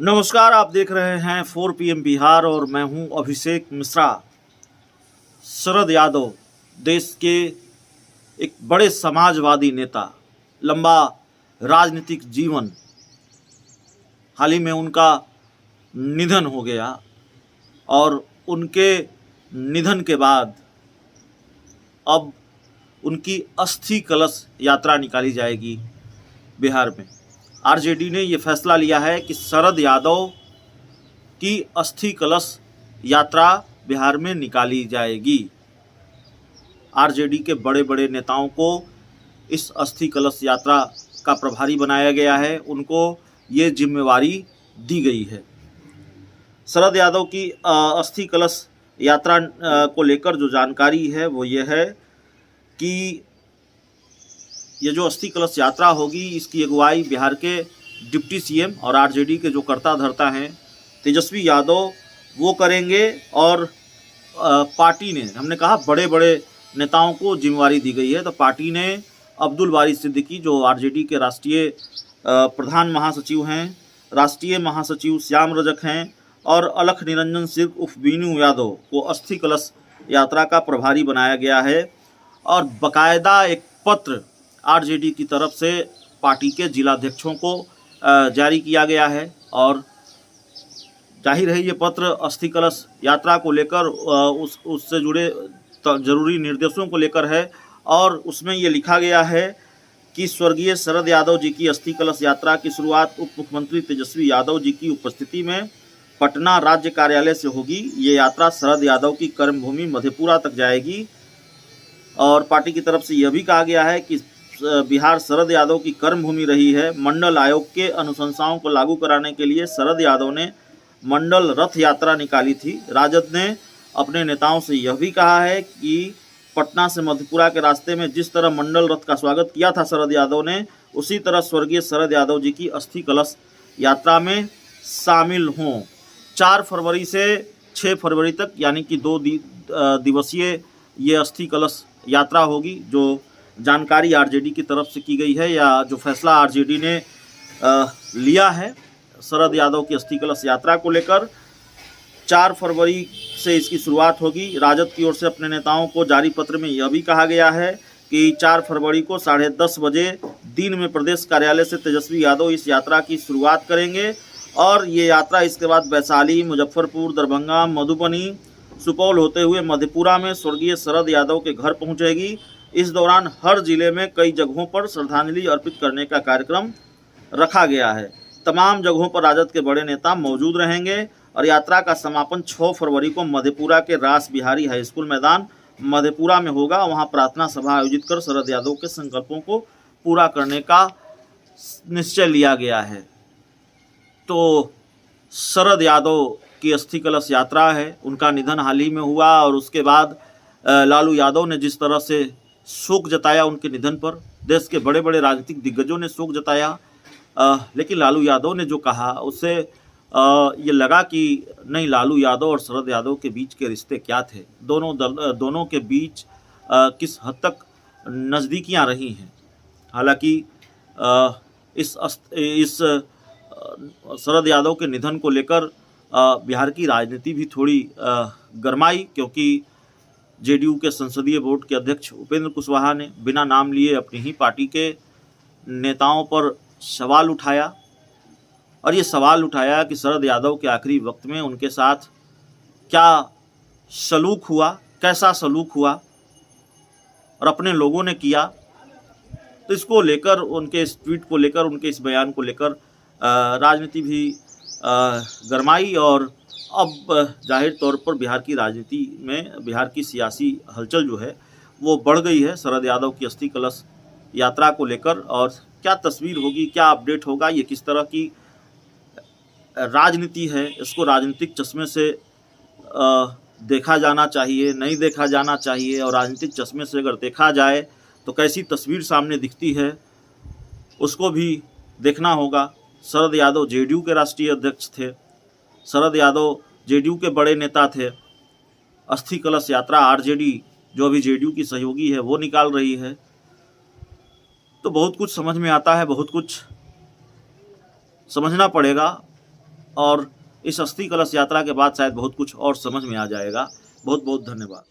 नमस्कार, आप देख रहे हैं 4 PM बिहार और मैं हूं अभिषेक मिश्रा। शरद यादव देश के एक बड़े समाजवादी नेता, लंबा राजनीतिक जीवन, हाल ही में उनका निधन हो गया और उनके निधन के बाद अब उनकी अस्थि कलश यात्रा निकाली जाएगी बिहार में। आरजेडी ने ये फैसला लिया है कि शरद यादव की अस्थि कलश यात्रा बिहार में निकाली जाएगी। आरजेडी के बड़े बड़े नेताओं को इस अस्थि कलश यात्रा का प्रभारी बनाया गया है, उनको ये जिम्मेवारी दी गई है। शरद यादव की अस्थि कलश यात्रा को लेकर जो जानकारी है वो ये है कि ये जो अस्थि कलश यात्रा होगी, इसकी अगुवाई बिहार के डिप्टी सीएम और आरजेडी के जो कर्ता धर्ता हैं तेजस्वी यादव वो करेंगे। और पार्टी ने, हमने कहा बड़े बड़े नेताओं को जिम्मेवारी दी गई है, तो पार्टी ने अब्दुल बारी सिद्दीकी जो आरजेडी के राष्ट्रीय प्रधान महासचिव हैं, राष्ट्रीय महासचिव श्याम रजक हैं और अलख निरंजन सिंह उर्फ बीनू यादव को अस्थि कलश यात्रा का प्रभारी बनाया गया है। और बाकायदा एक पत्र आरजेडी की तरफ से पार्टी के जिलाध्यक्षों को जारी किया गया है और जाहिर है ये पत्र अस्थि कलश यात्रा को लेकर उससे जुड़े जरूरी निर्देशों को लेकर है। और उसमें ये लिखा गया है कि स्वर्गीय शरद यादव जी की अस्थि कलश यात्रा की शुरुआत उप मुख्यमंत्री तेजस्वी यादव जी की उपस्थिति में पटना राज्य कार्यालय से होगी। ये यात्रा शरद यादव की कर्मभूमि मधेपुरा तक जाएगी और पार्टी की तरफ से यह भी कहा गया है कि बिहार शरद यादव की कर्मभूमि रही है। मंडल आयोग के अनुशंसाओं को लागू कराने के लिए शरद यादव ने मंडल रथ यात्रा निकाली थी। राजद ने अपने नेताओं से यह भी कहा है कि पटना से मधेपुरा के रास्ते में जिस तरह मंडल रथ का स्वागत किया था शरद यादव ने, उसी तरह स्वर्गीय शरद यादव जी की अस्थि कलश यात्रा में शामिल हों। 4 फरवरी से 6 फरवरी तक यानी कि 2 दिवसीय ये अस्थि कलश यात्रा होगी। जो जानकारी आरजेडी की तरफ से की गई है या जो फैसला आरजेडी ने लिया है शरद यादव की अस्थि कलश यात्रा को लेकर, 4 फरवरी से इसकी शुरुआत होगी। राजद की ओर से अपने नेताओं को जारी पत्र में यह भी कहा गया है कि 4 फरवरी को 10:30 बजे दिन में प्रदेश कार्यालय से तेजस्वी यादव इस यात्रा की शुरुआत करेंगे और ये यात्रा इसके बाद वैशाली, मुजफ्फरपुर, दरभंगा, मधुबनी, सुपौल होते हुए मधेपुरा में स्वर्गीय शरद यादव के घर पहुंचेगी। इस दौरान हर जिले में कई जगहों पर श्रद्धांजलि अर्पित करने का कार्यक्रम रखा गया है। तमाम जगहों पर राजद के बड़े नेता मौजूद रहेंगे और यात्रा का समापन 6 फरवरी को मधेपुरा के रास बिहारी हाई स्कूल मैदान मधेपुरा में होगा। वहां प्रार्थना सभा आयोजित कर शरद यादव के संकल्पों को पूरा करने का निश्चय लिया गया है। तो शरद यादव की अस्थि कलश यात्रा है, उनका निधन हाल ही में हुआ और उसके बाद लालू यादव ने जिस तरह से शोक जताया उनके निधन पर, देश के बड़े बड़े राजनीतिक दिग्गजों ने शोक जताया, लेकिन लालू यादव ने जो कहा उससे ये लगा कि नहीं, लालू यादव और शरद यादव के बीच के रिश्ते क्या थे, दोनों के बीच किस हद तक नज़दीकियां रही हैं। हालांकि इस शरद यादव के निधन को लेकर बिहार की राजनीति भी थोड़ी गरमाई, क्योंकि जेडीयू के संसदीय बोर्ड के अध्यक्ष उपेंद्र कुशवाहा ने बिना नाम लिए अपनी ही पार्टी के नेताओं पर सवाल उठाया और ये सवाल उठाया कि शरद यादव के आखिरी वक्त में उनके साथ क्या सलूक हुआ, कैसा सलूक हुआ और अपने लोगों ने किया। तो इसको लेकर, उनके इस ट्वीट को लेकर, उनके इस बयान को लेकर राजनीति भी गरमाई और अब जाहिर तौर पर बिहार की राजनीति में, बिहार की सियासी हलचल जो है वो बढ़ गई है शरद यादव की अस्थि कलश यात्रा को लेकर। और क्या तस्वीर होगी, क्या अपडेट होगा, ये किस तरह की राजनीति है, इसको राजनीतिक चश्मे से देखा जाना चाहिए, नहीं देखा जाना चाहिए, और राजनीतिक चश्मे से अगर देखा जाए तो कैसी तस्वीर सामने दिखती है उसको भी देखना होगा। शरद यादव जेडीयू के राष्ट्रीय अध्यक्ष थे, शरद यादव जेडीयू के बड़े नेता थे। अस्थि कलश यात्रा आरजेडी, जो अभी जेडीयू की सहयोगी है, वो निकाल रही है। तो बहुत कुछ समझ में आता है, बहुत कुछ समझना पड़ेगा और इस अस्थि कलश यात्रा के बाद शायद बहुत कुछ और समझ में आ जाएगा। बहुत बहुत धन्यवाद।